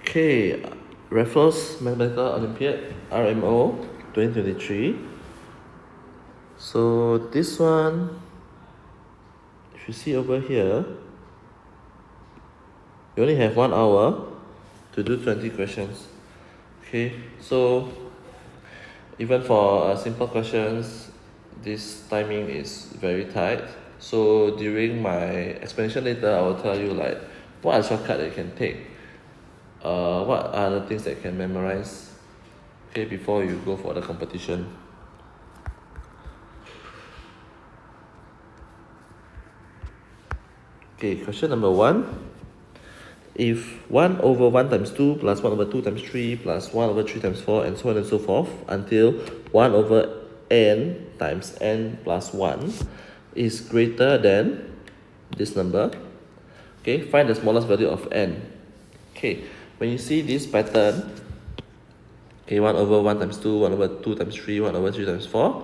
Okay, Raffles Mathematical Olympiad, RMO 2023. So this one, if you see over here, you only have 1 hour to do 20 questions. Okay, so even for simple questions, this timing is very tight. So during my explanation later, I will tell you like what are shortcut that you can take. What are the things that you can memorize, okay, before you go for the competition. Okay, question number 1. If 1 over 1 times 2 plus 1 over 2 times 3 plus 1 over 3 times 4 and so on and so forth until 1 over n times n plus 1 is greater than this number, okay, find the smallest value of n. Okay, when you see this pattern, okay, 1 over 1 times 2, 1 over 2 times 3, 1 over 3 times 4,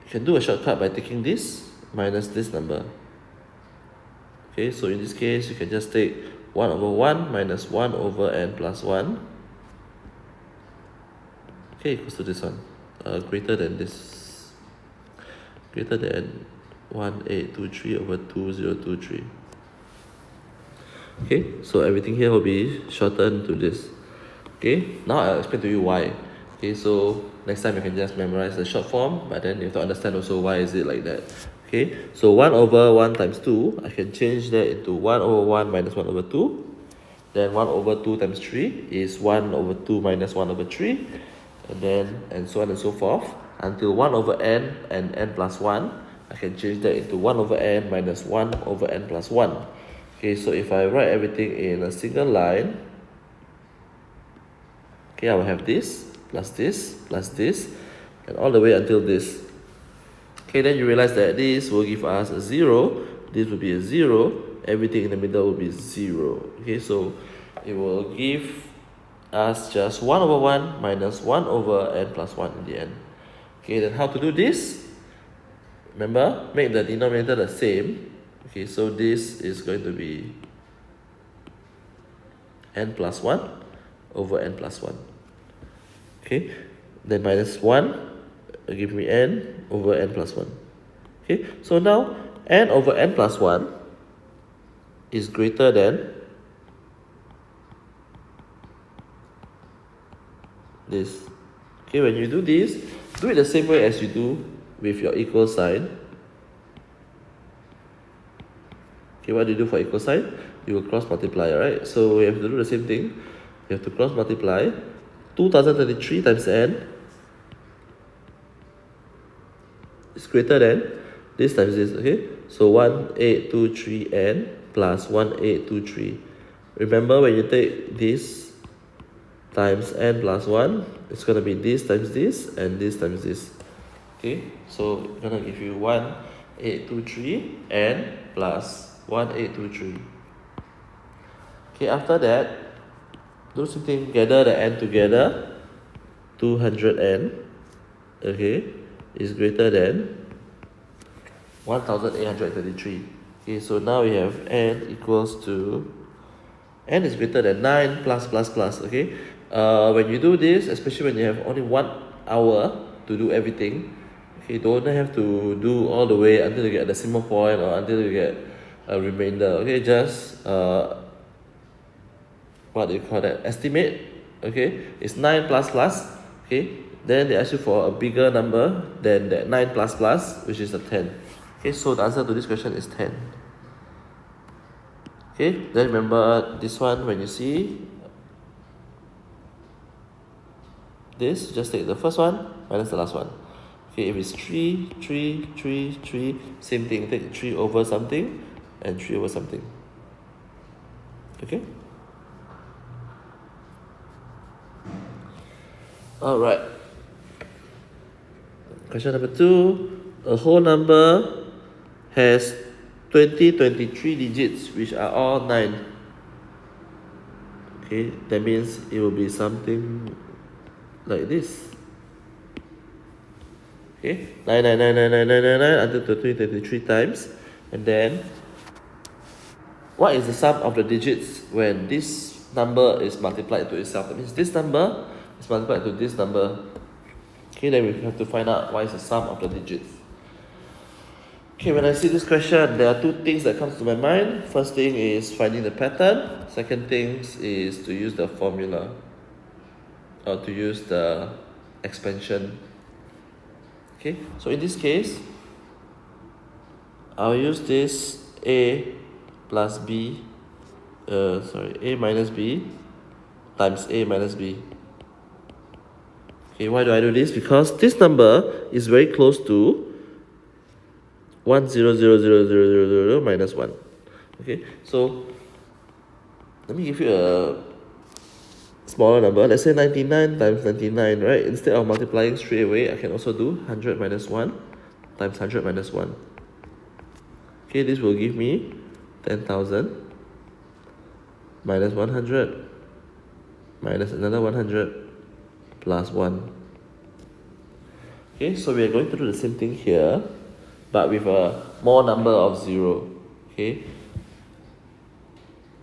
you can do a shortcut by taking this minus this number. Okay, so in this case, you can just take 1 over 1 minus 1 over n plus 1. Okay, equals to this one. Greater than this. Greater than 1823 over 2023. Okay, so everything here will be shortened to this. Okay, now I'll explain to you why. Okay, so next time you can just memorize the short form, but then you have to understand also why is it like that. Okay, so 1 over 1 times 2, I can change that into 1 over 1 minus 1 over 2. Then 1 over 2 times 3 is 1 over 2 minus 1 over 3. And so on and so forth. Until 1 over n and n plus 1, I can change that into 1 over n minus 1 over n plus 1. Okay, so if I write everything in a single line, okay, I will have this, plus this, and all the way until this. Okay, then you realize that this will give us a 0, this will be a 0, everything in the middle will be 0. Okay, so it will give us just 1 over 1 minus 1 over n plus 1 in the end. Okay, then how to do this? Remember, make the denominator the same. Okay, so this is going to be n plus 1 over n plus 1. Okay, then minus 1 give me n over n plus 1. Okay, so now n over n plus 1 is greater than this. Okay, when you do this, do it the same way as you do with your equal sign. Okay, what do you do for equal sign? You will cross multiply, right? So we have to do the same thing. We have to cross multiply 2033 times n is greater than this times this, okay? So 1823n plus 1823. Remember, when you take this times n plus 1, it's going to be this times this and this times this. Okay, so it's going to give you 1823n plus 1823. Okay, after that, do something, gather the n together, 200n, okay, is greater than 1833. Okay, so now we have n equals to, n is greater than 9 plus plus plus, okay. When you do this, especially when you have only 1 hour to do everything, okay, don't have to do all the way until you get a decimal point or until you get a remainder, okay, just what do you call that, estimate, okay, it's 9 plus plus, okay, then they ask you for a bigger number than that 9 plus plus, which is a 10. Okay, so the answer to this question is 10. Okay, then remember this one, when you see this, just take the first one minus the last one. Okay, if it's 3, 3, 3, 3, same thing, take 3 over something and 3 over something. Okay? Alright. Question number 2. A whole number has 23 digits, which are all 9. Okay, that means it will be something like this. Okay, 9 until 23 times, and then what is the sum of the digits when this number is multiplied to itself? That means this number is multiplied to this number. Okay, then we have to find out what is the sum of the digits. Okay, when I see this question, there are two things that comes to my mind. First thing is finding the pattern. Second thing is to use the formula or to use the expansion. Okay, so in this case, I'll use this a plus b, a minus b times a minus b. Okay, why do I do this? Because this number is very close to 1,0,0,0,0,0,0 minus 1. Okay, so let me give you a smaller number. Let's say 99 times 99, right? Instead of multiplying straight away, I can also do 100 minus 1 times 100 minus 1. Okay, this will give me 10,000 minus 100 minus another 100 plus 1. Okay, so we are going to do the same thing here, but with a more number of 0. Okay,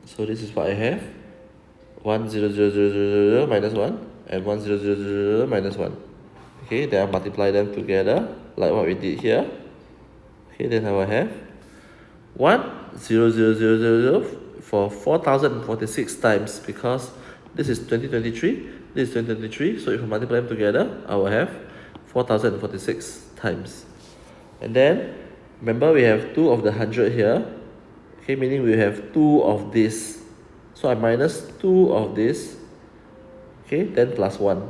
so this is what I have: 1,0,0,0,0,0 minus 1 and 1,0,0,0,0 minus 1. Okay, then I multiply them together like what we did here. Okay, then I will have 1,0,0,0,0,0 for 4,046 times, because this is 2023, this is 2023, so if I multiply them together, I will have 4,046 times. And then remember, we have 2 of the 100 here. Okay, meaning we have 2 of this. So I minus 2 of this. Okay, then plus 1.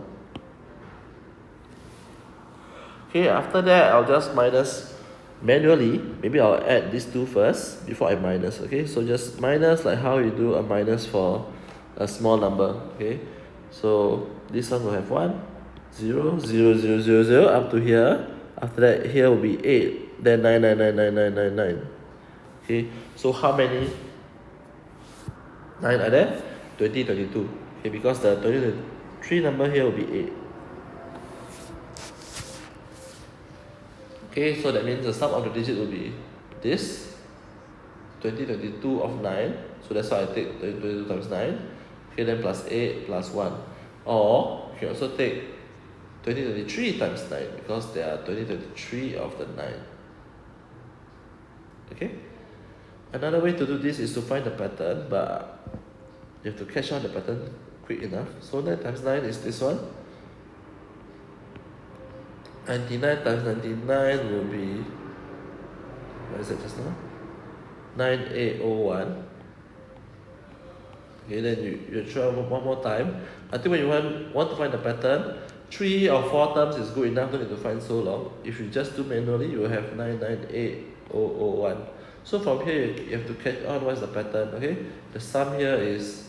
Okay, after that, I'll just minus manually. Maybe I'll add these 2 first before I minus. Okay, so just minus like how you do a minus for a small number. Okay, so this one will have 1, 0, 0, 0, 0, 0 up to here. After that, here will be 8, then 9, 9, 9, 9, 9, 9, 9. Okay, so how many 9 are there? 20, 22. Okay, because the 23 number here will be 8. Okay, so that means the sum of the digit will be this 20, 22 of 9. So that's why I take 22 times 9. Okay, then plus 8 plus 1. Or you can also take 2023 times 9, because there are 2023 of the 9. Okay, another way to do this is to find the pattern, but you have to catch on the pattern quick enough. So 9 times 9 is this one. 99 times 99 will be, what is it just now? 9801. Okay, then you try one more time. I think when you want to find the pattern, 3 or 4 terms is good enough, don't need to find so long. If you just do manually, you will have 998001. So from here, you have to catch on what's the pattern. Okay, the sum here is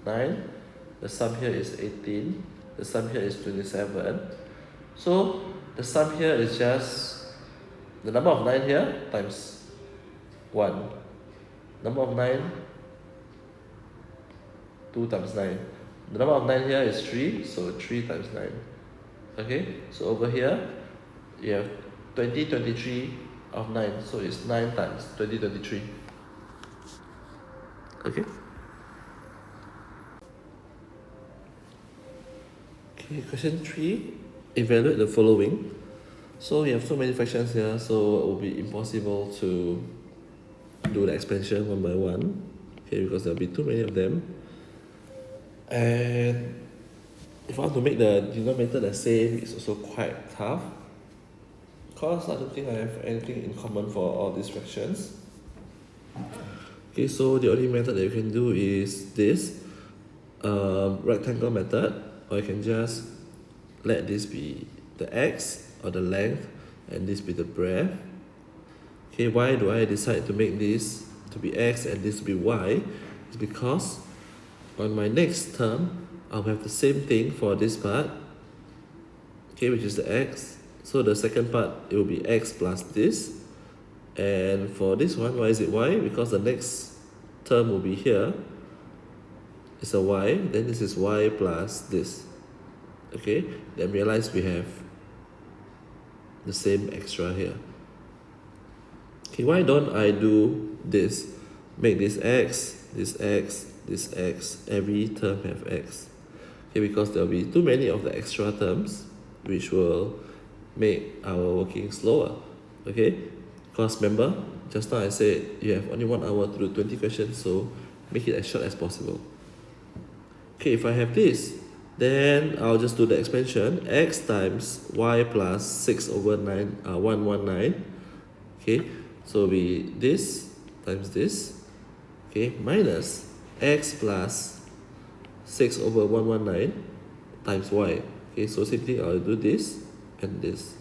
9, the sum here is 18, the sum here is 27. So the sum here is just the number of 9 here times 1. Number of 9, 2 times 9. The number of 9 here is 3, so 3 times 9. Okay, so over here, you have 2023 of 9, so it's 9 times 2023. Okay. Okay, question 3. Evaluate the following. So we have so many fractions here, so it will be impossible to do the expansion one by one. Okay, because there will be too many of them. And if I want to make the denominator the same, it's also quite tough, because I don't think I have anything in common for all these fractions. Okay, so the only method that you can do is this rectangle method, or you can just let this be the x or the length and this be the breadth. Okay, why do I decide to make this to be x and this to be y? It's because on my next term, I'll have the same thing for this part, okay, which is the x. So the second part, it will be x plus this. And for this one, why is it y? Because the next term will be here. It's a y, then this is y plus this. Okay, then realize we have the same extra here. Okay, why don't I do this? make this x, this x, this x, every term have x. Okay, because there will be too many of the extra terms which will make our working slower. Okay, because remember, just now I said you have only 1 hour to do 20 questions, so make it as short as possible. Okay, if I have this, then I'll just do the expansion. X times y plus 6 over 9, 119. Okay, so be this times this. Okay, minus x plus 6 over 119 times y. Okay, so same thing, I'll do this and this.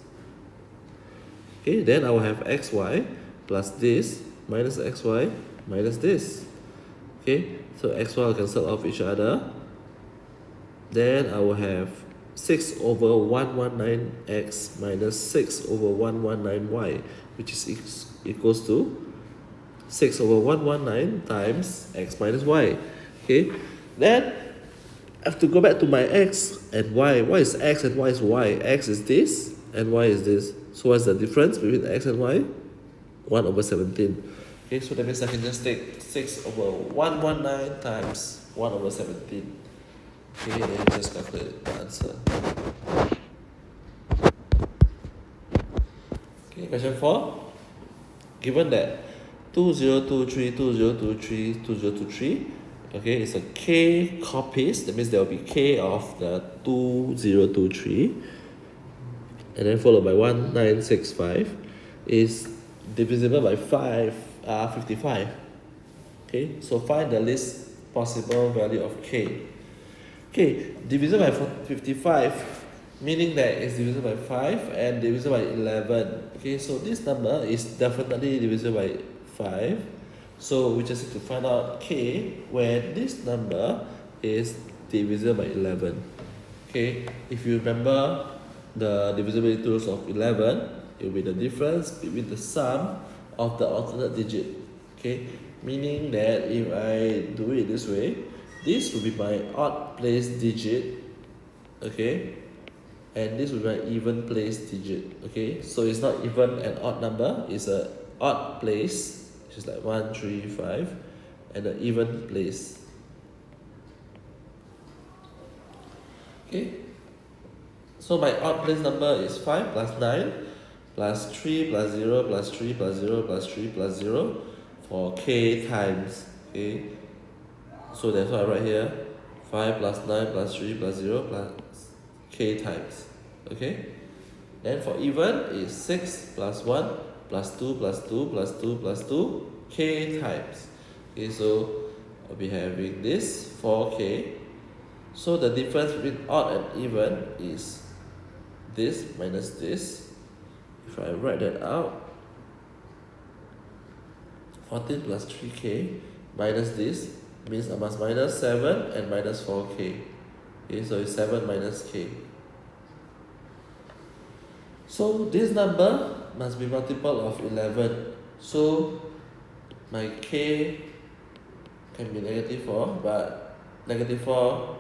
Okay, then I will have xy plus this minus xy minus this. Okay, so xy will cancel off each other. Then I will have 6 over 119x minus 6 over 119y, which is equals to 6 over 119 times x minus y. Okay, then I have to go back to my x and y. What is x and what is y? X is this and y is this. So what's the difference between x and y? 1 over 17. Okay, so that means I can just take 6 over 119 times 1 over 17. Okay, then just calculate the answer. Okay, question 4. Given that 2023, 2023, 2023, okay, it's a k copies, that means there will be k of the 2023, and then followed by 1965 is divisible by 55. Okay, so find the least possible value of k. Okay, divisible by 55, meaning that it's divisible by 5 and divisible by 11. Okay, so this number is definitely divisible by 5. So we just need to find out k when this number is divisible by 11. Okay, if you remember the divisibility rules of 11, it will be the difference between the sum of the alternate digit. Okay, meaning that if I do it this way, this will be my odd place digit, okay, and this will be my even place digit. Okay, so it's not even an odd number, it's an odd place, which is like 1, 3, 5, and an even place. Okay, so my odd place number is 5 plus 9 plus 3 plus 0 plus 3 plus 0 plus 3 plus 0 for k times. Okay, so that's why I write here 5 plus 9 plus 3 plus 0 plus k times. Okay, then for even is 6 plus 1 plus 2 plus 2 plus 2 plus 2 k times. Okay, so I'll be having this 4k. So the difference between odd and even is this minus this. If I write that out, 14 plus 3k minus this means I must minus 7 and minus 4k. Okay, so it's 7 minus k. So this number must be multiple of 11. So my k can be negative 4, but negative 4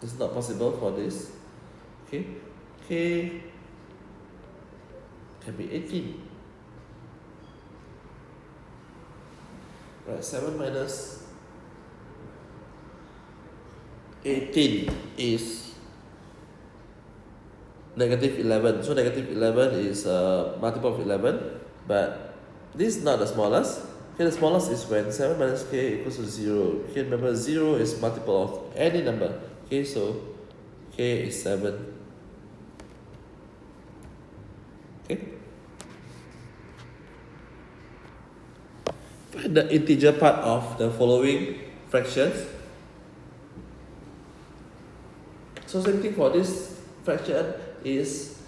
is not possible for this. Okay, k can be 18. Right, 7 minus 18 is negative 11. So negative 11 is a multiple of 11, but this is not the smallest. Okay, the smallest is when 7 minus k equals to 0. Okay, remember 0 is multiple of any number. Okay, so k is 7. Okay. Find the integer part of the following fractions. So same thing for this fraction is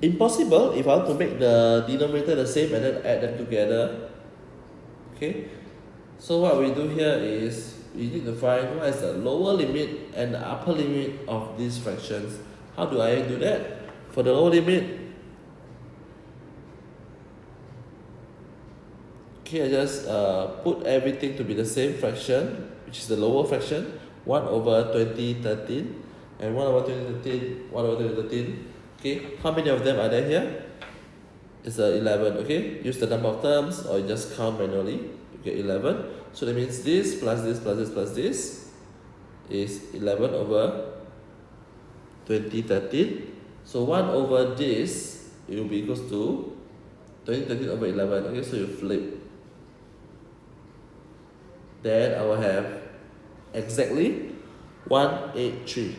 impossible if I want to make the denominator the same and then add them together. Okay, so what we do here is we need to find what is the lower limit and the upper limit of these fractions. How do I do that? For the lower limit, okay, I just put everything to be the same fraction, which is the lower fraction, 1 over 2013, and 1 over 2013, 1 over 2013. Okay, how many of them are there here? It's 11. Okay, use the number of terms or you just count manually. get 11. So that means this plus this plus this plus this is 11 over 2013. So 1 over this, it will be equals to 2013 over 11. Okay, so you flip. Then I will have exactly 183.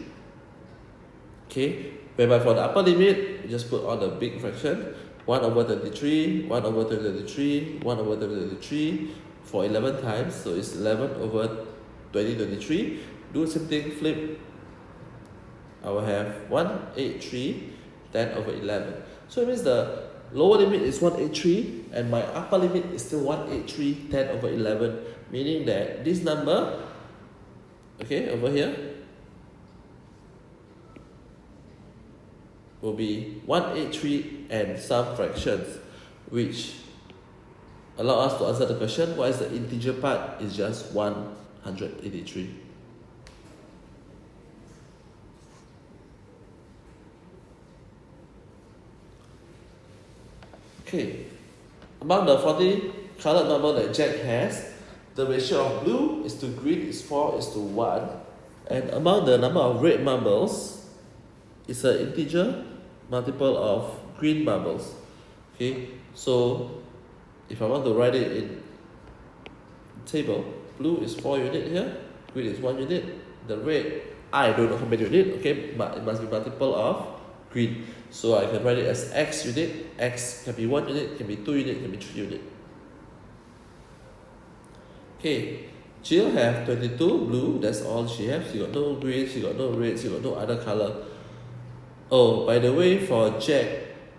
Okay, whereby for the upper limit, you just put on the big fraction. 1 over 33, 1 over 2033, 1 over 2033 for 11 times. So it's 11 over 2023. Do the same thing, flip. I will have 183, 10 over 11. So it means the lower limit is 183 and my upper limit is still 183, 10 over 11. Meaning that this number, okay, over here, will be 183 and some fractions, which allow us to answer the question, what is the integer part? Is just 183. Okay, among the 40 colored marble that Jack has, the ratio of blue is to green is 4:1, and among the number of red marbles, it's an integer multiple of green marbles. Okay, so if I want to write it in table, blue is 4 unit here, green is 1 unit, the red, I don't know how many unit, okay, but it must be multiple of green. So I can write it as x unit. X can be 1 unit, can be 2 unit, can be 3 unit. Okay, Jill have 22 blue, that's all she has. She got no green, she got no red, she got no other color. Oh, by the way, for Jack,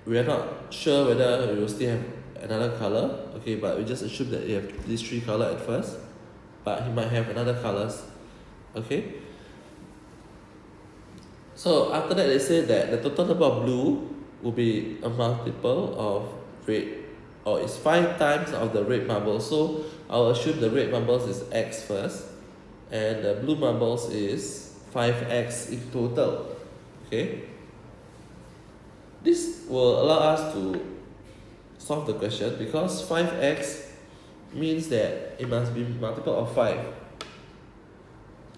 we are not sure whether we will still have another color. Okay, but we just assume that you have these 3 colors at first, but he might have another colors. Okay. So after that, they say that the total number of blue will be a multiple of red, or it's 5 times of the red marbles. So I'll assume the red marbles is x first, and the blue marbles is 5x in total. Okay. This will allow us to solve the question because 5x means that it must be multiple of 5.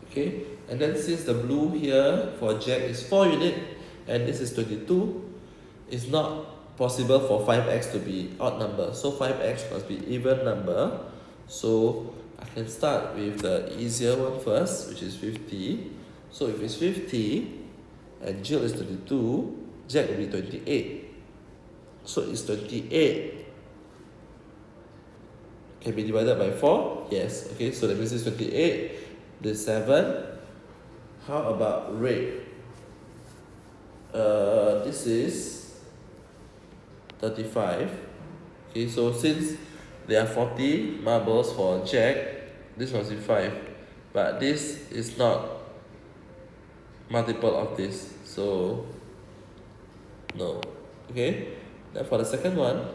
Okay, and then since the blue here for Jack is 4 unit and this is 22, it's not possible for 5x to be odd number. So 5x must be even number. So I can start with the easier one first, which is 50. So if it's 50 and Jill is 22, Jack will be 28. So it's 28. Can be divided by 4? Yes. Okay, so that means it's 28. The 7. How about red? This is 35. Okay, so since there are 40 marbles for Jack, this must be 5. But this is not multiple of this. So no. Okay. Then for the second one,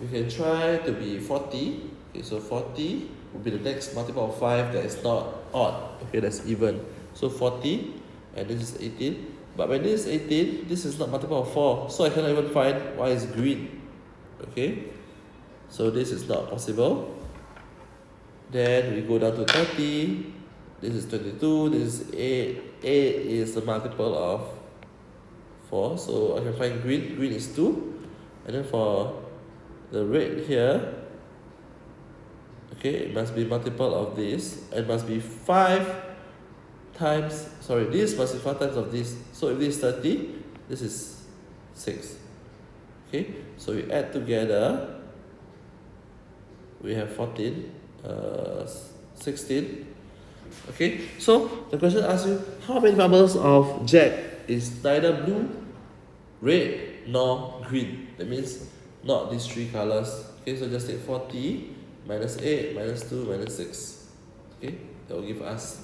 we can try to be 40. Okay, so 40 will be the next multiple of 5 that is not odd. Okay, that's even. So 40, and this is 18. But when this is 18, this is not multiple of 4. So I cannot even find why it's green. Okay, so this is not possible. Then we go down to 30. This is 22. This is 8. 8 is the multiple of 4. So I can find green. Green is 2. And then for the red here, okay, it must be multiple of this. It must be 5 times, sorry, this must be 5 times of this. So if this is 30, this is 6. Okay, so we add together, we have 14, 16. Okay, so the question asks you, how many marbles of Jack is neither blue, red, nor green? That means not these 3 colors. Okay, so just take 40 minus 8 minus 2 minus 6. Okay, that will give us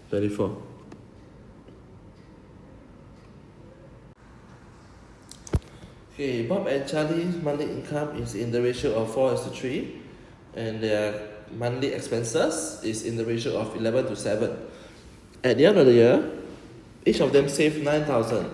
24. Okay, Bob and Charlie's monthly income is in the ratio of 4:3, and their monthly expenses is in the ratio of 11:7. At the end of the year, each of them saved 9,000.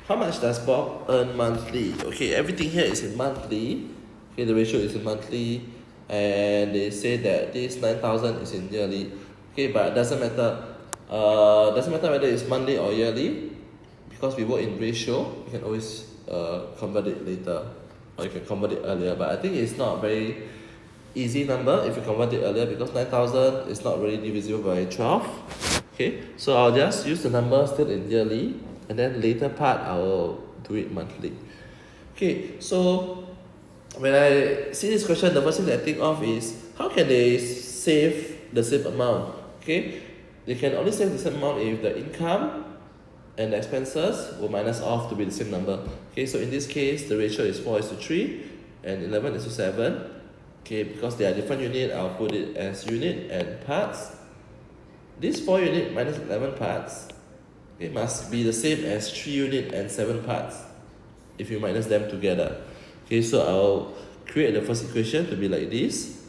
How much does Bob earn monthly? Okay, everything here is in monthly. Okay, the ratio is in monthly. and they say that this 9,000 is in yearly. Okay, but it doesn't matter. Doesn't matter whether it's monthly or yearly, because we work in ratio. You can always convert it later, or you can convert it earlier. But I think it's not a very easy number if you convert it earlier, because 9,000 is not really divisible by 12. Okay, so I'll just use the number still in yearly, and then later part I will do it monthly. Okay, so when I see this question, the first thing that I think of is how can they save the same amount? Okay, they can only save the same amount if the income and the expenses will minus off to be the same number. Okay, so in this case, the ratio is 4:3 and 11:7. Okay, because they are different unit, I'll put it as unit and parts. This 4 unit minus 11 parts, it must be the same as 3 unit and 7 parts if you minus them together. Okay, so I'll create the first equation to be like this.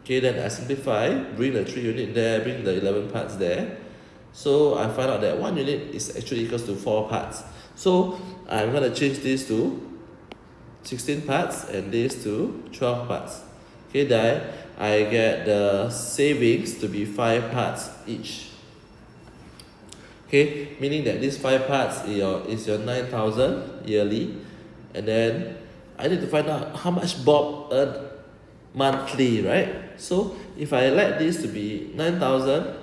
Okay, then I simplify, bring the 3 unit there, bring the 11 parts there. So I find out that 1 unit is actually equals to 4 parts. So I'm going to change this to 16 parts and this to 12 parts. Okay, then I get the savings to be 5 parts each. Okay, meaning that these 5 parts is your 9,000 yearly, and then I need to find out how much Bob earned monthly, right? So if I let this to be 9,000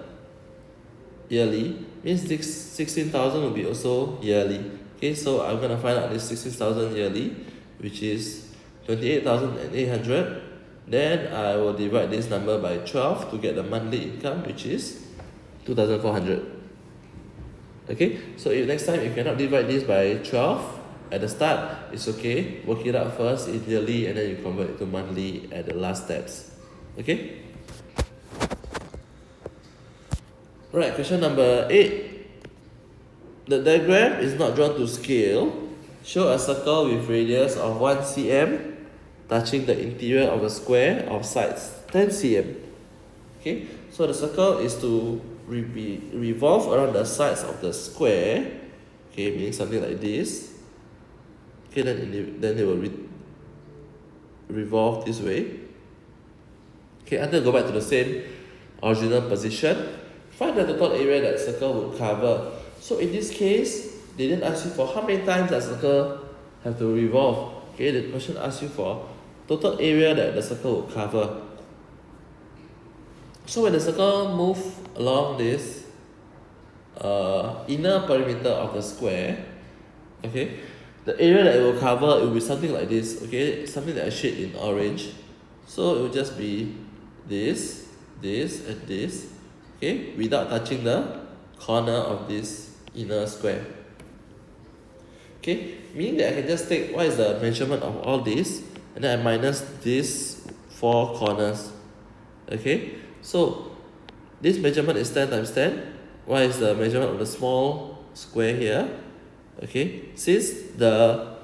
yearly, means this 16,000 will be also yearly. Okay, so I'm gonna find out this 16,000 yearly, which is 28,800. Then I will divide this number by 12 to get the monthly income, which is 2,400. Okay, so if next time you cannot divide this by 12 at the start, it's okay. Work it out first in yearly and then you convert it to monthly at the last steps. Okay? Right, question number 8. The diagram is not drawn to scale. Show a circle with radius of 1 cm touching the interior of a square of sides 10 cm. Okay, so the circle is to revolve around the sides of the square. Okay, meaning something like this. Okay, then they will revolve this way. Okay, until go back to the same original position. Find the total area that circle would cover. So in this case, they didn't ask you for how many times that circle have to revolve. Okay, the question asks you for total area that the circle will cover. So when the circle moves along this inner perimeter of the square, okay, the area that it will cover, it will be something like this. Okay, something that I shade in orange. So it will just be this, this, and this. Okay, without touching the corner of this inner square. Okay, meaning that I can just take what is the measurement of all this, and then I minus these 4 corners. Okay, so this measurement is 10 times 10. What is the measurement of the small square here? Okay, since the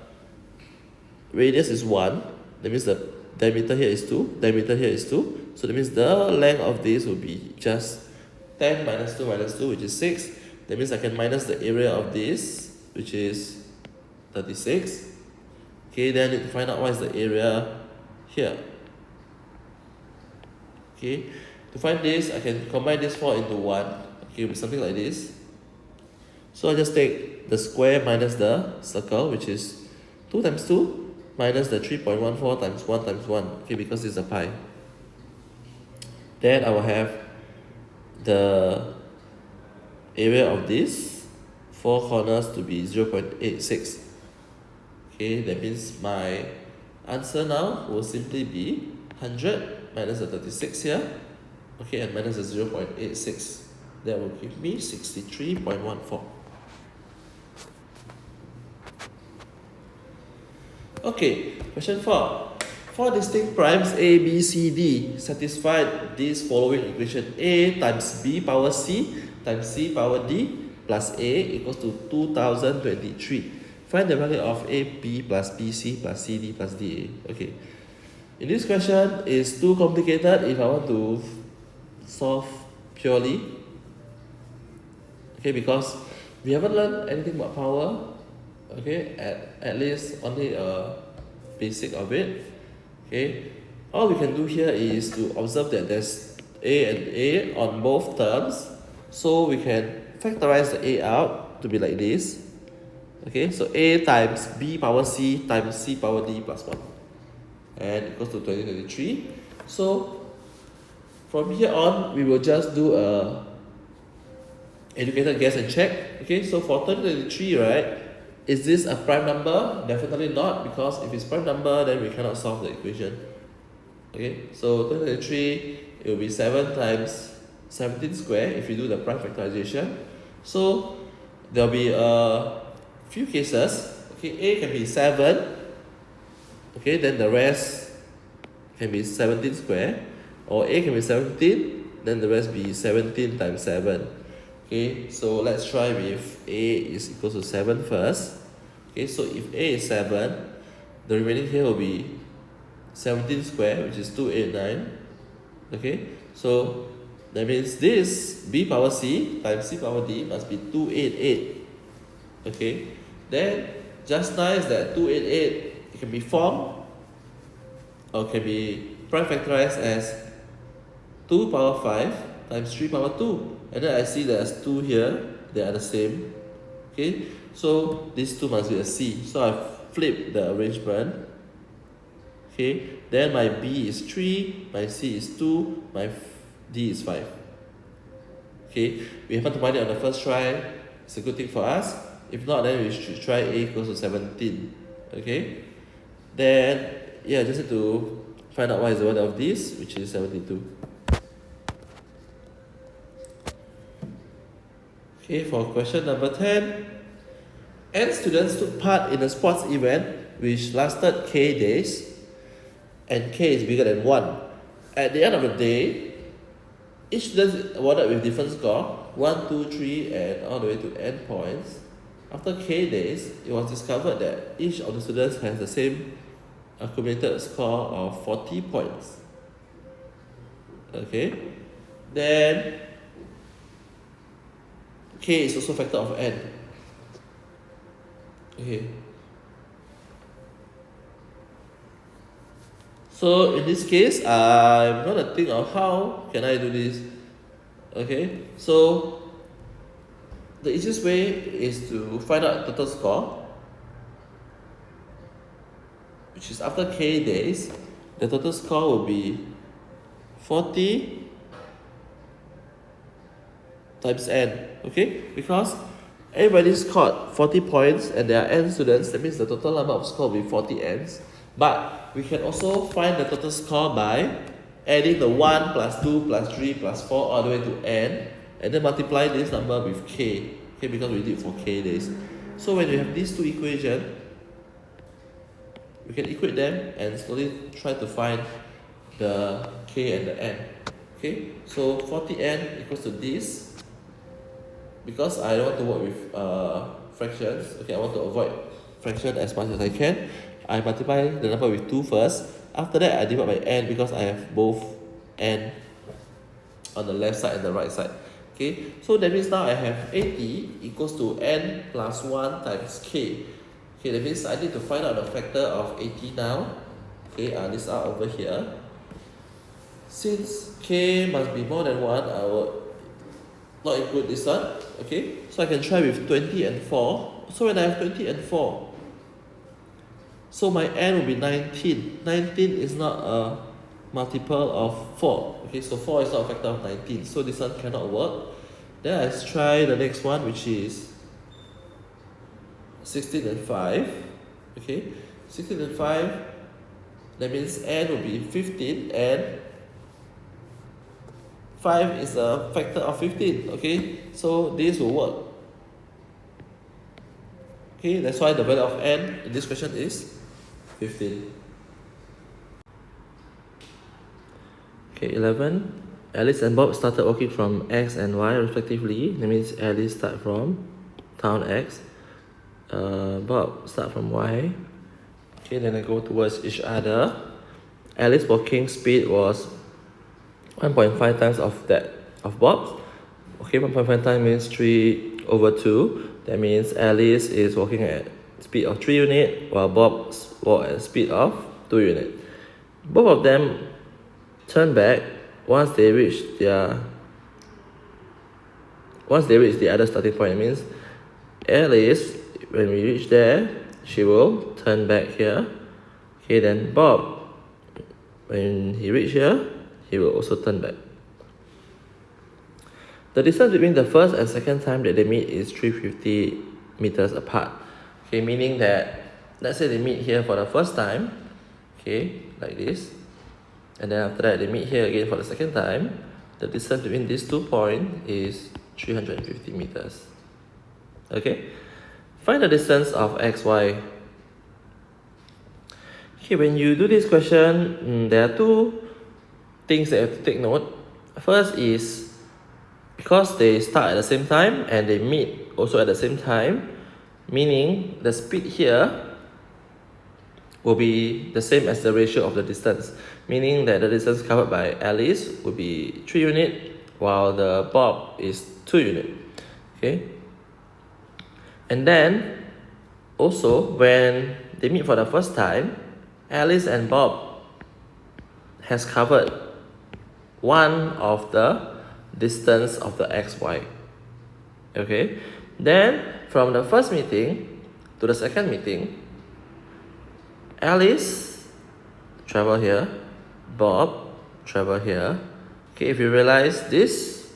radius is 1, that means the diameter here is 2, diameter here is 2. So that means the length of this will be just 10 minus 2 minus 2, which is 6. That means I can minus the area of this, which is 36. Okay, then I need to find out what is the area here. Okay, to find this, I can combine this 4 into 1. Okay, with something like this. So I just take the square minus the circle, which is 2 times 2 minus the 3.14 times 1 times 1. Okay, because it's a pi. Then I will have the area of this 4 corners to be 0.86. Okay, that means my answer now will simply be 100 minus the 36 here. Okay, and minus the 0.86. That will give me 63.14. Okay, question 4. For distinct primes A, B, C, D, satisfy this following equation. A times B power C times C power D plus A equals to 2023. Find the value of AB plus BC plus CD plus DA. Okay. In this question, it's too complicated if I want to solve purely. Okay, because we haven't learned anything about power. Okay, at least only a basic of it. Okay, all we can do here is to observe that there's a and a on both terms. So we can factorize the a out to be like this. Okay, so a times b power c times c power d plus 1. And equals to 2023. So from here on, we will just do a educated guess and check. Okay, so for 2023, right, is this a prime number? Definitely not, because if it's prime number, then we cannot solve the equation. Okay, so 2023, it will be 7 times 17 square if you do the prime factorization. So there will be a few cases. Okay, a can be 7. Okay, then the rest can be 17 square, or a can be 17, then the rest be 17 times 7. Okay, so let's try with a is equal to 7 first. Okay, so if a is 7, the remaining here will be 17 square, which is 289. Okay, so that means this b power c times c power d must be 288. Okay, then just nice that 288 it can be formed or can be prime factorized as 2 power 5 times 3 power 2. And then I see there's 2 here, they are the same. Okay, so these 2 must be a c. So I flip the arrangement. Okay, then my b is 3, my c is 2, my d is 5. Okay, we happen to find it on the first try. It's a good thing for us. If not, then we should try a equals to 17. Okay, then yeah, just need to find out what is the order of this, which is 72. Okay, for question number 10, n students took part in a sports event which lasted k days, and k is bigger than 1. At the end of the day, each student is awarded with different score, 1, 2, 3, and all the way to n points. After k days, it was discovered that each of the students has the same accumulated score of 40 points. Okay, then k is also a factor of n. Okay, so in this case, I'm gonna think of how can I do this. Okay, so the easiest way is to find out total score, which is after k days, the total score will be 40 times n. Okay, because everybody scored 40 points and there are n students, that means the total number of score will be 40 n's. But we can also find the total score by adding the 1 plus 2 plus 3 plus 4 all the way to n, and then multiply this number with k. Okay, because we did it for k days. So when we have these two equations, we can equate them and slowly try to find the k and the n. Okay, so 40n equals to this. Because I don't want to work with fractions, okay, I want to avoid fraction as much as I can, I multiply the number with 2 first. After that, I divide by n because I have both n on the left side and the right side. Okay, so that means now I have 80 equals to n plus 1 times k. Okay, that means I need to find out the factor of 80 now. Okay, this are over here. Since k must be more than 1, I will not include this one. Okay, so I can try with 20 and 4. So when I have 20 and 4, so my n will be 19. 19 is not a multiple of 4. Okay, so 4 is not a factor of 19. So this one cannot work. Then let's try the next one, which is 16 and 5. Okay, 16 and 5. That means n will be 15 and 5 is a factor of 15. Okay, so this will work. Okay, that's why the value of n in this question is 15. Okay, 11. Alice and Bob started walking from X and Y respectively. That means Alice start from town X. Bob start from Y. Okay, then I go towards each other. Alice walking speed was 1.5 times of that of Bob's. Okay, 1.5 times means 3 over 2. That means Alice is walking at speed of 3 units while Bob walks at speed of 2 units. both of them turn back once they reach the other starting point. It means Alice, when we reach there, she will turn back here. Okay, then Bob, when he reach here, he will also turn back. The distance between the first and second time that they meet is 350 meters apart. Okay, meaning that, let's say they meet here for the first time, okay, like this, and then after that they meet here again for the second time. The distance between these 2 points is 350 meters. Okay, find the distance of x, y. Okay, when you do this question, there are two things that you have to take note. First is, because they start at the same time and they meet also at the same time, meaning the speed here will be the same as the ratio of the distance, meaning that the distance covered by Alice will be 3 units while the Bob is 2 units. Okay, and then also when they meet for the first time, Alice and Bob has covered one of the distance of the xy. Okay, then from the first meeting to the second meeting, Alice travel here, Bob travel here. Okay, if you realize this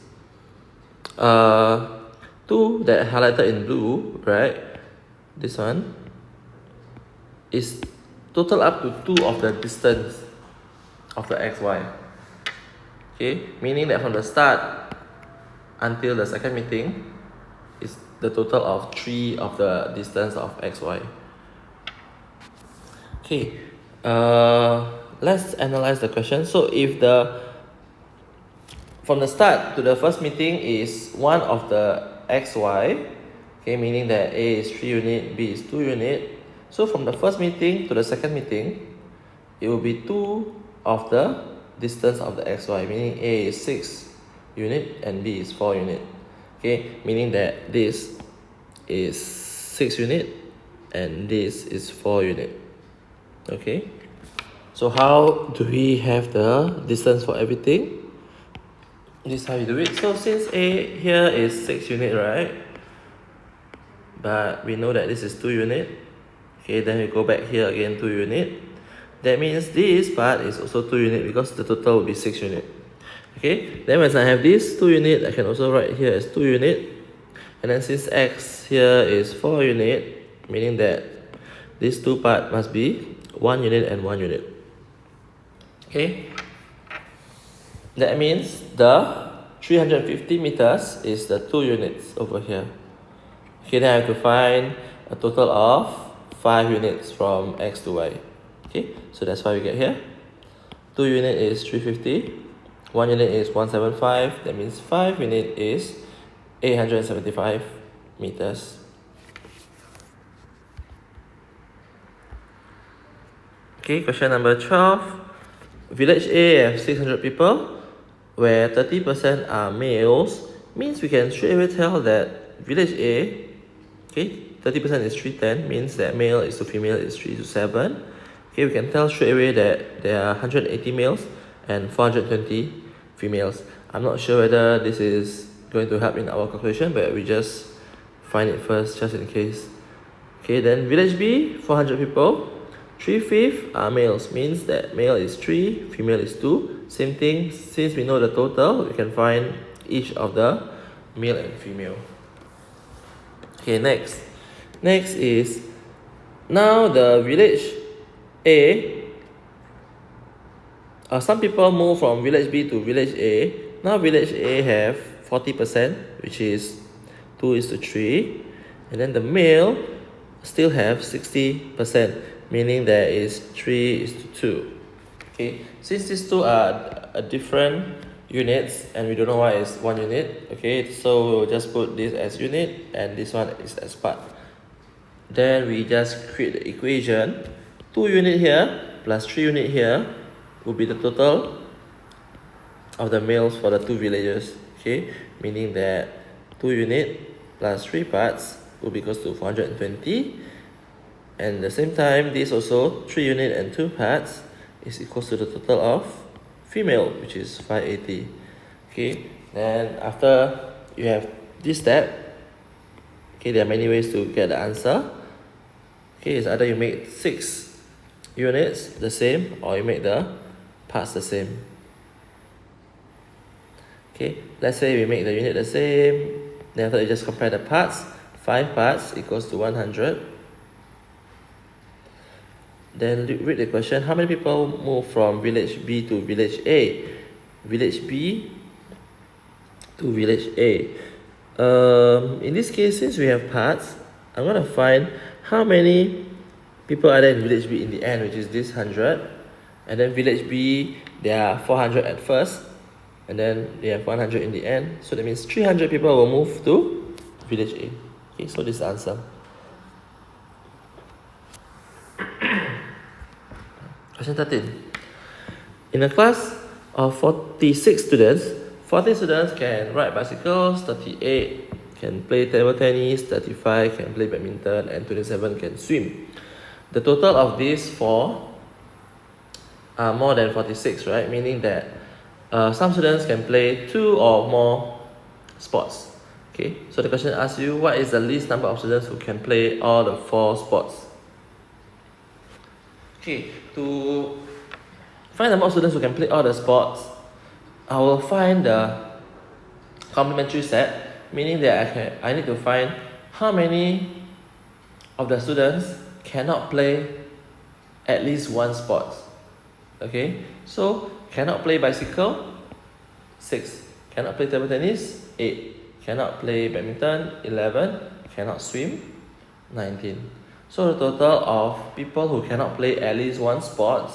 two that highlighted in blue, right, this one is total up to 2 of the distance of the xy. Okay, meaning that from the start until the second meeting is the total of 3 of the distance of xy. Okay, let's analyze the question. So if from the start to the first meeting is 1 of the xy, okay, meaning that A is 3 unit, B is 2 unit. So from the first meeting to the second meeting, it will be 2 of the distance of the xy, meaning A is 6 unit and B is 4 unit. Okay, meaning that this is 6 unit and this is 4 unit. Okay, so how do we have the distance for everything? This is how you do it. So since A here is 6 unit, right? But we know that this is 2 unit. Okay, then we go back here again, 2 unit. That means this part is also 2 unit because the total will be 6 unit. Okay, then when I have this 2 unit, I can also write here as 2 unit. And then since x here is 4 unit, meaning that these two part must be 1 unit and 1 unit. Okay, that means the 350 meters is the 2 units over here. Okay, then I have to find a total of 5 units from x to y. Okay, so that's why we get here. 2 unit is 350, 1 unit is 175, that means 5 unit is 875 meters. Okay, question number 12. Village A have 600 people, where 30% are males, means we can straight away tell that village A, okay, 30% is 310, means that male is to female is 3 to 7. Okay, we can tell straight away that there are 180 males and 420 females. I'm not sure whether this is going to help in our calculation, but we just find it first just in case. Okay, then village B, 400 people, 3/5 are males, means that male is 3, female is 2. Same thing, since we know the total, we can find each of the male and female. Okay, next is, now the village A, some people move from village B to village A. Now village A have 40%, which is 2 is to 3. And then the male still have 60%, meaning there is 3 is to 2. Okay, since these two are different units and we don't know why it's 1 unit, okay, so we'll just put this as unit and this one is as part. Then we just create the equation. 2 unit here plus 3 unit here will be the total of the males for the 2 villages. Okay, meaning that 2 unit plus 3 parts will be equals to 420. And at the same time, this also 3 unit and 2 parts is equals to the total of female, which is 580. Okay, then after you have this step, okay, there are many ways to get the answer. Okay, it's either you make 6 units the same or you make the parts the same. Okay, let's say we make the unit the same, then after you just compare the parts. 5 parts equals to 100. Then read the question. How many people move from village B to village A? Village B to village A. In this case, since we have parts, I'm going to find how many people are there in village B in the end, which is this 100. And then village B, there are 400 at first, and then they have 100 in the end. So that means 300 people will move to village A. Okay, so this is the answer. Question 13. In a class of 46 students, 40 students can ride bicycles, 38 can play table tennis, 35 can play badminton, and 27 can swim. The total of these 4 are more than 46, right? Meaning that some students can play 2 or more sports. Okay, so the question asks you, what is the least number of students who can play all the 4 sports? Okay, to find the number of students who can play all the sports, I will find the complementary set, meaning that I need to find how many of the students cannot play at least one sport. Okay, so cannot play bicycle, 6. Cannot play table tennis, 8. Cannot play badminton, 11. Cannot swim, 19. So the total of people who cannot play at least one sport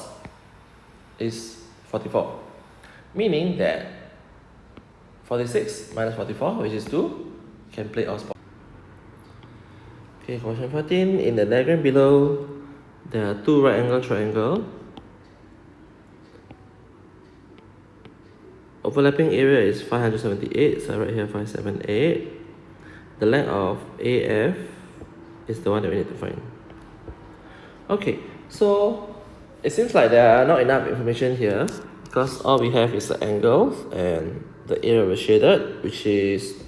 is 44. Meaning that 46 minus 44, which is 2, can play all sports. Okay, question 14. In the diagram below, there are 2 right angle triangles. Overlapping area is 578, so right here 578. The length of AF is the one that we need to find. Okay, so it seems like there are not enough information here because all we have is the angles and the area was shaded, which is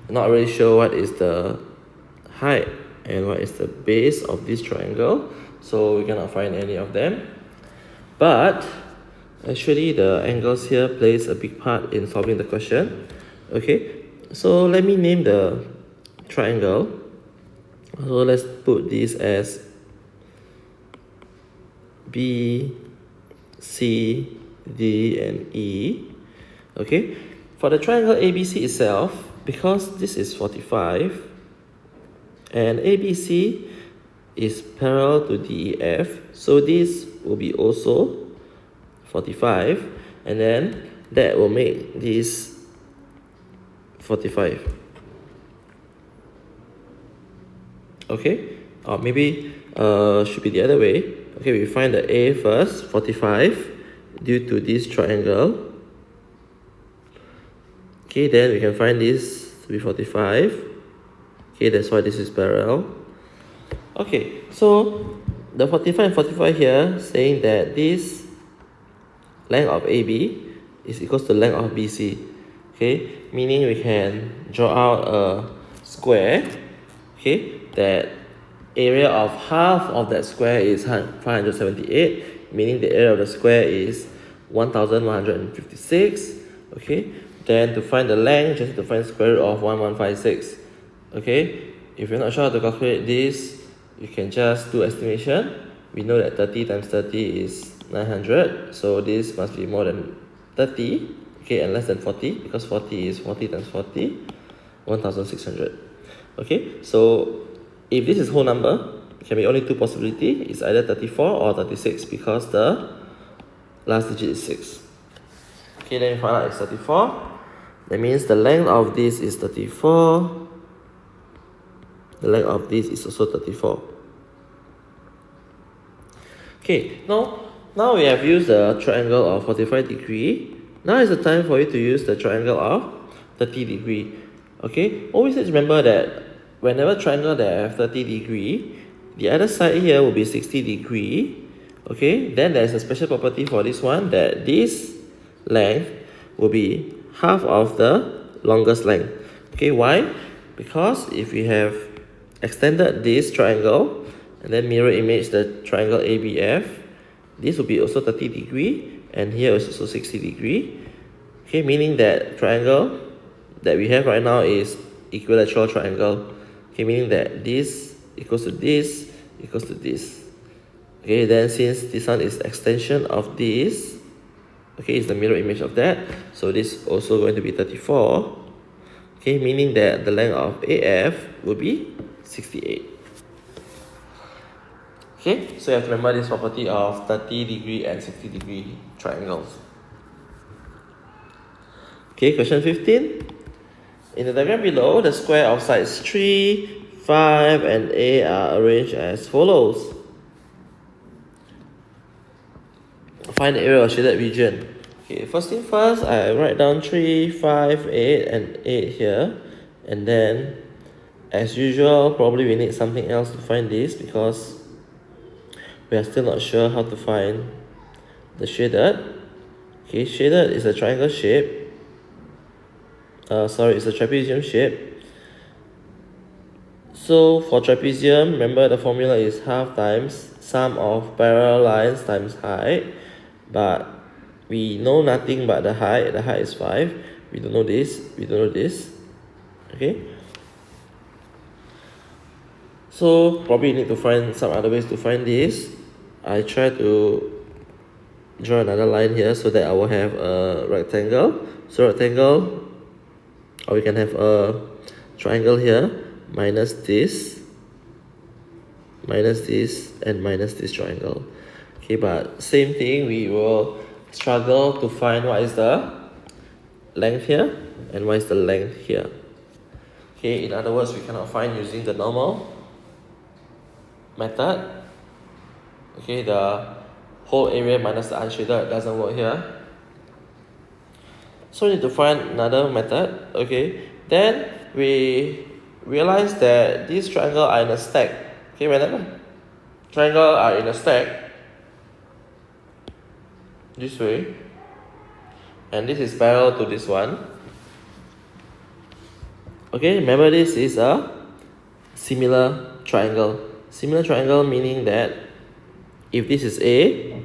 not really sure what is the height and what is the base of this triangle, so we cannot find any of them. But actually the angles here plays a big part in solving the question. Okay, so let me name the triangle. So let's put this as B, C, D, and E. Okay, for the triangle ABC itself, because this is 45 and ABC is parallel to DEF, so this will be also 45, and then that will make this 45. Okay, or maybe should be the other way. Okay, we find the A first, 45, due to this triangle. Okay, then we can find this to be 45. Okay, that's why this is parallel. Okay, so the 45 and 45 here saying that this length of AB is equals to length of BC. Okay, meaning we can draw out a square. Okay, that area of half of that square is 578, meaning the area of the square is 1156. Okay, then to find the length, just need to find the square root of 1156. Okay, if you're not sure how to calculate this, you can just do estimation. We know that 30 times 30 is 900, so this must be more than 30, okay, and less than 40, because 40 is 40 times 40, 1600. Okay, so if this is whole number, it can be only 2 possibilities. It's either 34 or 36 because the last digit is 6. Okay, then we find out it's 34. That means the length of this is 34. The length of this is also 34. Okay, now we have used the triangle of 45 degree. Now is the time for you to use the triangle of 30 degree. Okay, always remember that whenever triangle that have 30 degree, the other side here will be 60 degree. Okay, then there's a special property for this one, that this length will be half of the longest length. Okay, why? Because if we have extended this triangle and then mirror image the triangle ABF, this will be also 30 degree, and here is also 60 degree. Okay, meaning that triangle that we have right now is equilateral triangle. Okay, meaning that this equals to this equals to this. Okay, then since this one is extension of this, okay, it's the mirror image of that, so this is also going to be 34. Okay, meaning that the length of AF will be 68. Okay, so you have to remember this property of 30 degree and 60 degree triangles. Okay, question 15. In the diagram below, the square of sides 3, 5, and 8 are arranged as follows. Find the area of shaded region. Okay, first thing first, I write down 3, 5, 8, and 8 here. And then, as usual, probably we need something else to find this, because we are still not sure how to find the shaded. Okay, shaded is a triangle shape. It's a trapezium shape. So for trapezium, remember the formula is half times sum of parallel lines times height. But we know nothing but the height. The height is 5. We don't know this. We don't know this. Okay. So probably need to find some other ways to find this. I try to draw another line here so that I will have a rectangle. So rectangle, or we can have a triangle here, minus this, and minus this triangle. Okay, but same thing, we will struggle to find what is the length here and what is the length here. Okay, in other words, we cannot find using the normal method. Okay, the whole area minus the unshaded doesn't work here. So we need to find another method. Okay, then we realize that these triangles are in a stack. Okay, whenever triangles are in a stack, this way, and this is parallel to this one. Okay, remember this is a similar triangle. Similar triangle meaning that if this is A,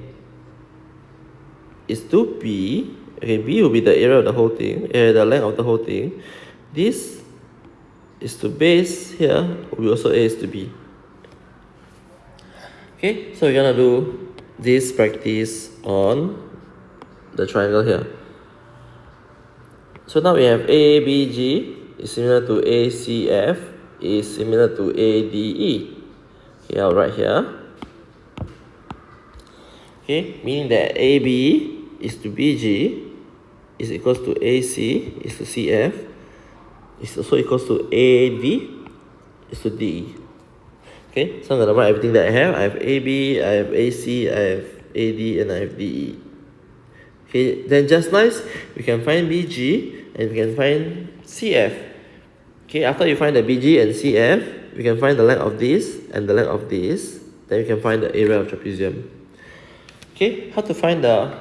is to B. Okay, B will be the area of the whole thing, the length of the whole thing. This is to base here, will be also A is to B. Okay, so we're gonna do this practice on the triangle here. So now we have ABG is similar to ACF is similar to ADE. Okay, I'll write here. Okay, meaning that AB is to BG is equals to AC is to CF is also equals to AD is to DE. Okay, so I'm going to write everything that I have. I have AB, I have AC, I have AD, and I have DE. Okay, then just nice, we can find BG and we can find CF. Okay, after you find the BG and CF, we can find the length of this and the length of this. Then we can find the area of trapezium. Okay, how to find the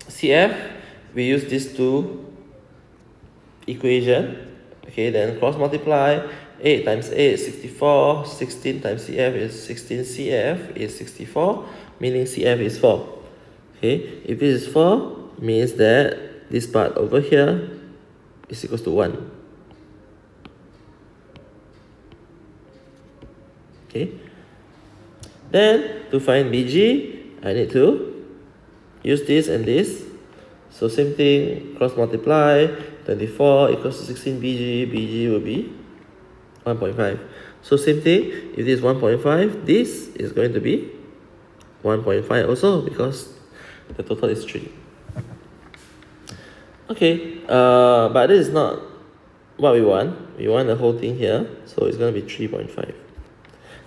CF? We use these two equations. Okay, then cross multiply. 8 times 8 is 64. 16 times CF is 16. CF is 64, meaning CF is 4. Okay, if this is 4, means that this part over here is equals to 1. Okay, then to find BG, I need to use this and this. So same thing, cross multiply. 24 equals to 16 BG. BG will be 1.5. So same thing, if this is 1.5, this is going to be 1.5 also, because the total is 3. Okay, but this is not what we want. We want the whole thing here, so it's going to be 3.5.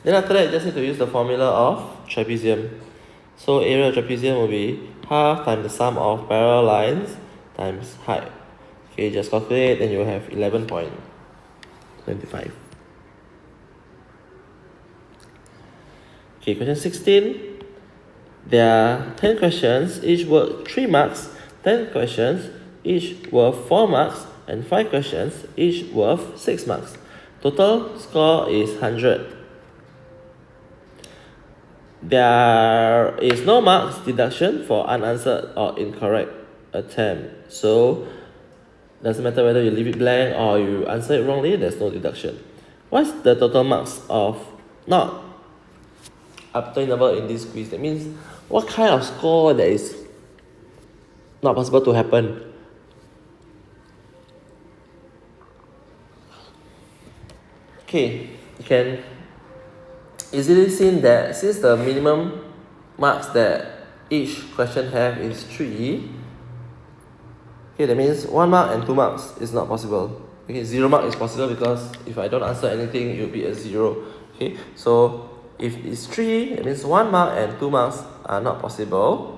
Then after that, you just need to use the formula of trapezium. So area of trapezium will be half times the sum of parallel lines times height. Okay, just calculate, then you will have 11.25. Okay, question 16. There are 10 questions, each worth 3 marks, 10 questions, each worth 4 marks, and 5 questions, each worth 6 marks. Total score is 100. There is no marks deduction for unanswered or incorrect attempt. So, doesn't matter whether you leave it blank or you answer it wrongly, there's no deduction. What's the total marks of not obtainable in this quiz? That means what kind of score that is not possible to happen. Okay, you can easily see that since the minimum marks that each question have is 3, okay, that means 1 mark and 2 marks is not possible. Okay, 0 mark is possible because if I don't answer anything, it will be a 0. Okay, so if it's 3, it means 1 mark and 2 marks are not possible.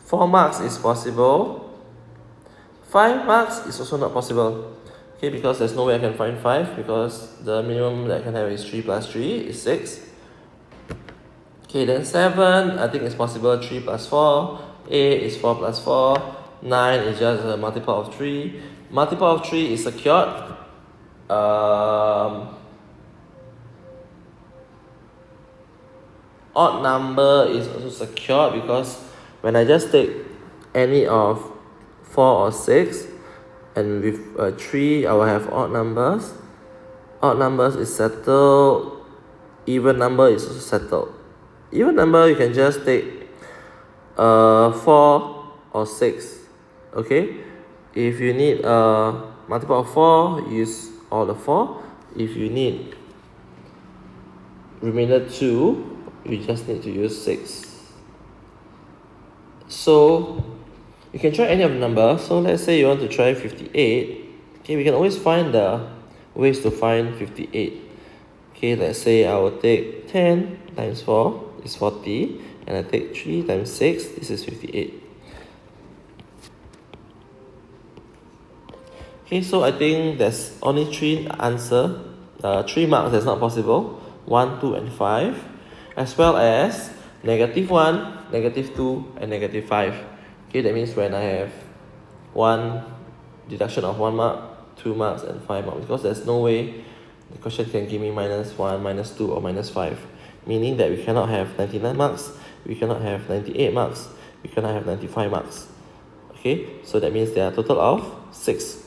4 marks is possible. 5 marks is also not possible. Okay, because there's no way I can find 5 because the minimum that I can have is 3 plus 3 is 6. Okay, then 7, I think it's possible, 3 plus 4. 8 is 4 plus 4. 9 is just a multiple of 3. Multiple of 3 is secured. Odd number is also secured because when I just take any of 4 or 6 and with 3 I will have odd numbers. Odd numbers is settled. Even number is also settled. Even number you can just take 4 or 6. Okay, if you need a multiple of 4, use all the 4. If you need remainder 2, you just need to use 6. So you can try any of the numbers. So let's say you want to try 58. Okay, we can always find the ways to find 58. Okay, let's say I will take 10 times 4 is 40, and I take 3 times 6, this is 58. Okay, so I think there's only 3 answer, 3 marks that's not possible, 1, 2, and 5, as well as -1, -2, and -5. Okay, that means when I have 1 deduction of 1 mark, 2 marks, and 5 marks, because there's no way the question can give me -1, -2, or -5, meaning that we cannot have 99 marks, we cannot have 98 marks, we cannot have 95 marks. Okay, so that means there are a total of 6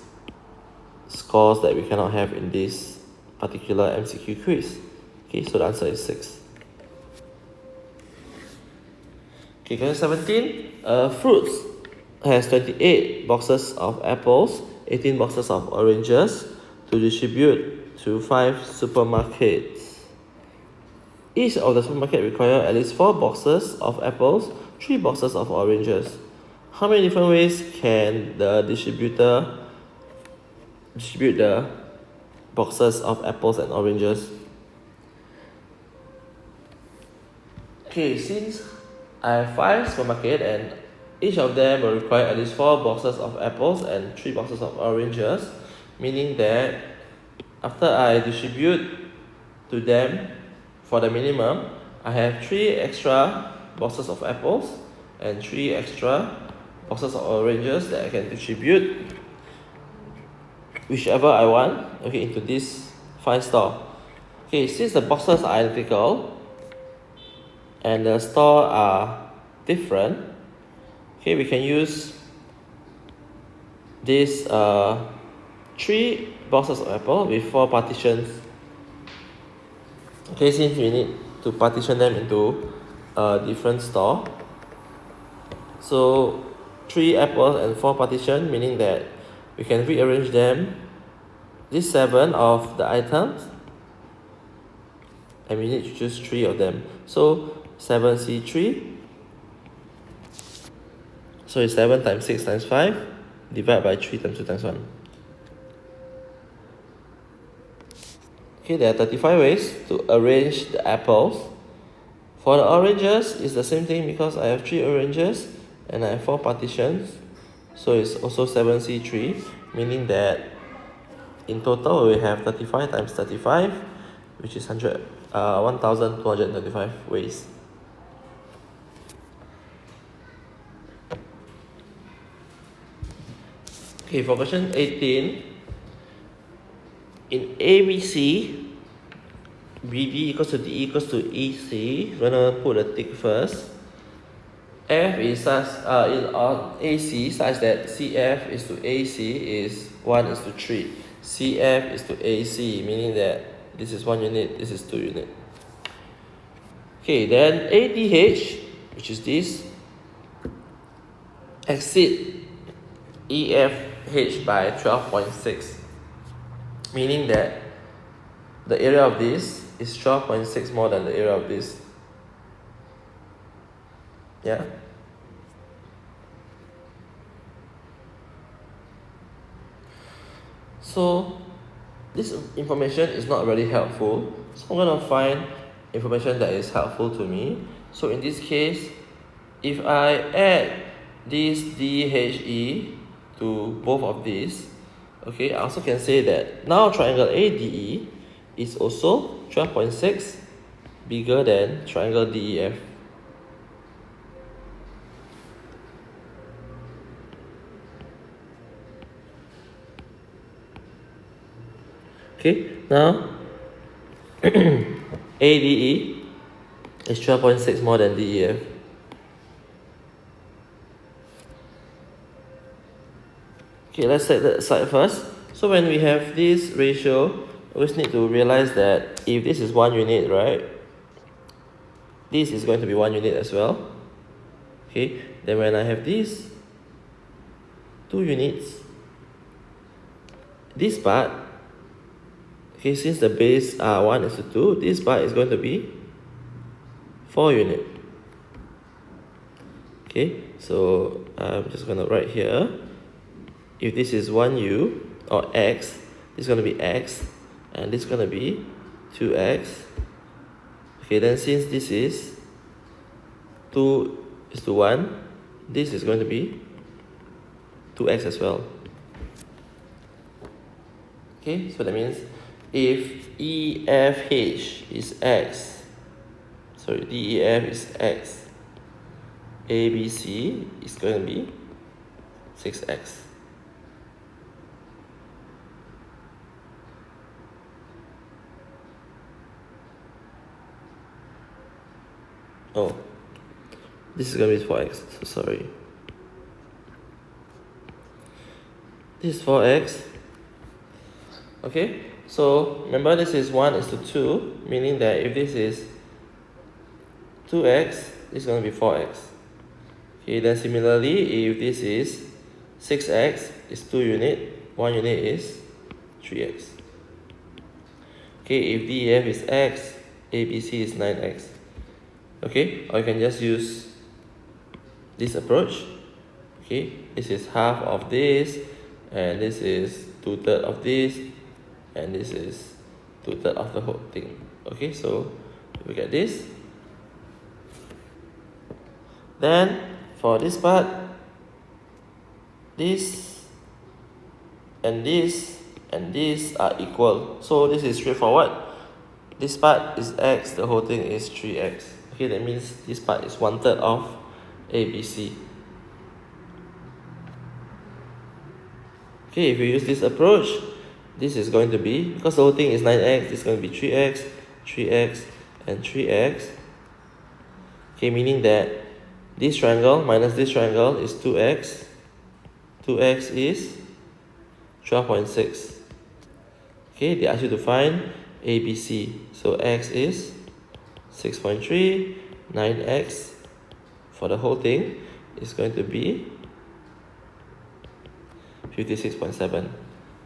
scores that we cannot have in this particular MCQ quiz. Okay, so the answer is 6. Okay, question 17. Fruits has 28 boxes of apples, 18 boxes of oranges to distribute to 5 supermarkets. Each of the supermarket require at least 4 boxes of apples, 3 boxes of oranges. How many different ways can the distributor distribute the boxes of apples and oranges? Okay, since I have 5 supermarkets and each of them will require at least 4 boxes of apples and 3 boxes of oranges, meaning that after I distribute to them for the minimum, I have 3 extra boxes of apples and 3 extra boxes of oranges that I can distribute whichever I want, okay, into this 5 store. Okay, since the boxes are identical and the store are different, okay, we can use this 3 boxes of apple with 4 partitions. Okay, since we need to partition them into a different store, so 3 apples and 4 partition, meaning that we can rearrange them, these 7 of the items, and we need to choose 3 of them. So 7C3, so it's 7 times 6 times 5, divided by 3 times 2 times 1. Okay, there are 35 ways to arrange the apples. For the oranges, it's the same thing because I have 3 oranges and I have 4 partitions. So it's also 7C3, meaning that in total we have 35 times 35, which is 1235 ways. Okay, for question 18, in ABC, BD equals to DE equals to EC, we're gonna put a tick first. F is such in on AC such that CF is to AC is 1:3. CF is to AC, meaning that this is 1 unit, this is 2 unit. Okay, then ADH, which is this, exceed EFH by 12.6, meaning that the area of this is 12.6 more than the area of this. Yeah. So this information is not really helpful. So I'm going to find information that is helpful to me. So in this case, if I add this DHE to both of these, okay, I also can say that now triangle ADE is also 12.6 bigger than triangle DEF. Okay, now ADE is 12.6 more than DEF. Okay, let's set that aside first. So when we have this ratio, we always need to realize that if this is 1 unit, right, this is going to be 1 unit as well. Okay, then when I have these 2 units, this part, okay, since the base are 1:2, this part is going to be 4 unit. Okay, so I'm just going to write here, if this is 1U or X, this is going to be X, and this is going to be 2X. Okay, then since this is 2:1, this is going to be 2X as well. Okay, so that means if EFH is X, sorry, DEF is X, ABC is going to be 6X. Oh, this is going to be 4X, so sorry. This is 4X. Okay, so remember this is 1:2, meaning that if this is 2X, this is going to be 4X. Okay, then similarly, if this is 6X, is 2 unit, 1 unit is 3X. Okay, if DEF is X, ABC is 9X. Okay, or you can just use this approach. Okay, this is half of this, and this is 2/3 of this, and this is 2/3 of the whole thing. Okay, so we get this. Then for this part, this and this and this are equal. So this is straightforward. This part is X, the whole thing is 3X. Okay, that means this part is 1/3 of ABC. Okay, if you use this approach, this is going to be, because the whole thing is 9X, this is going to be 3X, 3X, and 3X. Okay, meaning that this triangle minus this triangle is 2X. 2X is 12.6. Okay, they ask you to find ABC. So X is 6.3, 9X for the whole thing is going to be 56.7.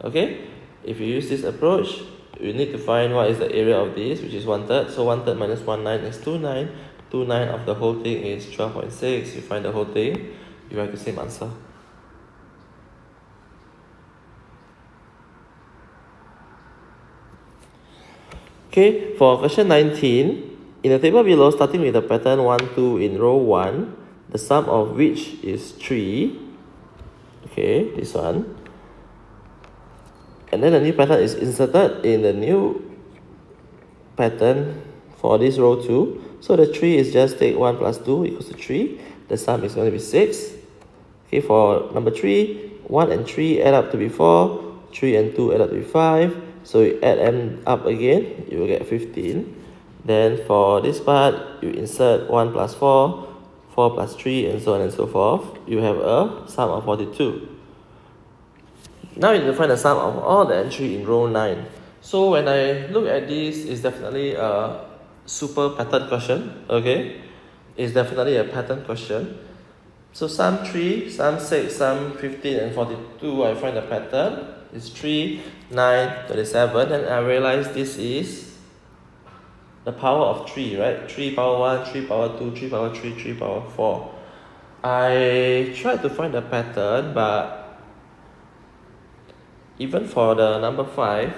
Okay, if you use this approach, you need to find what is the area of this, which is 1/3. So 1/3 minus 1/9 is 2/9. 2/9 of the whole thing is 12.6. You find the whole thing, you have the same answer. Okay, for question 19, in the table below, starting with the pattern 1, 2 in row 1, the sum of which is 3. Okay, this one. And then the new pattern is inserted in the new pattern for this row 2. So the 3 is just take 1 plus 2 equals to 3. The sum is going to be 6. Okay, for number 3, 1 and 3 add up to be 4, 3 and 2 add up to be 5, so you add them up again, you will get 15. Then for this part, you insert 1 plus 4, 4 plus 3, and so on and so forth. You have a sum of 42. Now you need to find the sum of all the entry in row 9. So when I look at this, it's definitely a super pattern question, okay? It's definitely a pattern question. So sum 3, sum 6, sum 15 and 42, I find the pattern. It's 3, 9, 37, and I realize this is the power of 3, right? 3 power 1, 3 power 2, 3 power 3, 3 power 4. I tried to find the pattern, but even for the number 5,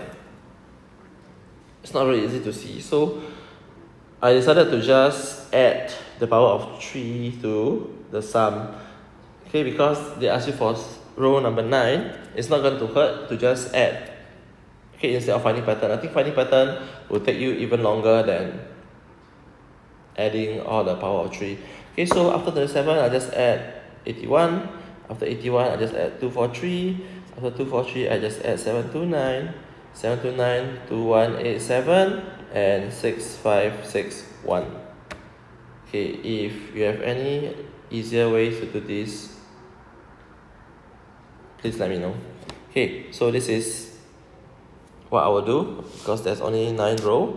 it's not really easy to see. So I decided to just add the power of 3 to the sum. Okay, because they ask you for row number 9, it's not going to hurt to just add. Okay, instead of finding pattern. I think finding pattern will take you even longer than adding all the power of 3. Okay, so after 37, I just add 81. After 81, I just add 243. After 243, I just add 729. 729, 2187, and 6561. Okay, if you have any easier ways to do this, please let me know. Okay, so this is what I will do, because there's only 9 rows.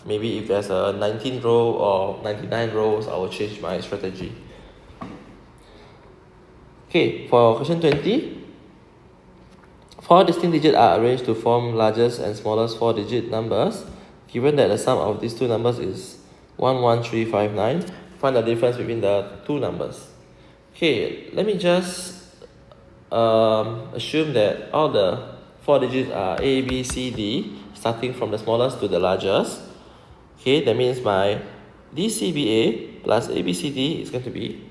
Maybe if there's a 19 row or 99 rows, I will change my strategy. Okay, for question 20, 4 distinct digits are arranged to form largest and smallest 4-digit numbers. Given that the sum of these two numbers is 11359, find the difference between the two numbers. Okay, let me just assume that all the 4 digits are A, B, C, D, starting from the smallest to the largest. Okay, that means my DCBA plus ABCD is going to be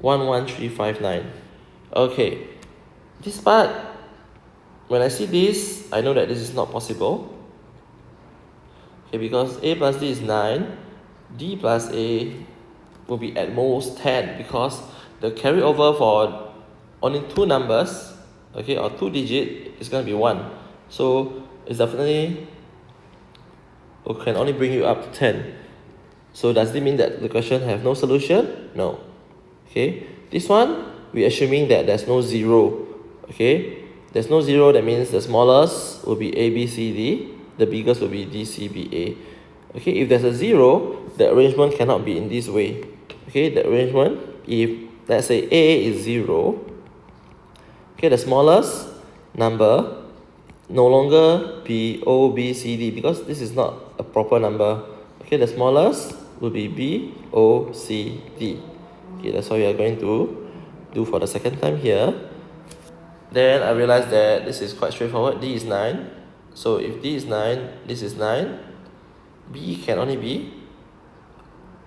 11359. Okay, this part, when I see this, I know that this is not possible. Okay, because A plus D is 9, D plus A will be at most 10, because the carryover for only two numbers, okay, or 2 digit is going to be 1. So it's definitely can only bring you up to 10. So does it mean that the question have no solution? No. Okay, this one, we're assuming that there's no 0. Okay, there's no 0, that means the smallest will be A, B, C, D, the biggest will be D, C, B, A. Okay, if there's a 0, the arrangement cannot be in this way. Okay, the arrangement, if let's say A is 0, okay, the smallest number no longer be O, B, C, D, because this is not a proper number. Okay, the smallest will be B, O, C, D. Okay, that's what we are going to do for the second time here. Then I realized that this is quite straightforward. D is 9. So if D is 9, this is 9. B can only be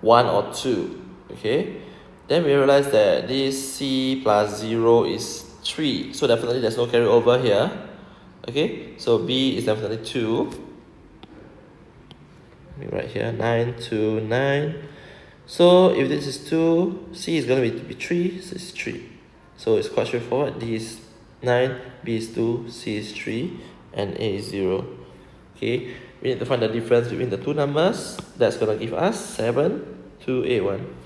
1 or 2. Okay. Then we realize that this C plus 0 is 3. So definitely there's no carryover here. Okay. So B is definitely 2. Let me write here 9, 2, 9. So if this is 2, C is going to be 3. So it's 3. So it's quite straightforward. D is 9, B is 2, C is 3, and A is 0. Okay, we need to find the difference between the two numbers. That's going to give us 7, 2, 8, 1.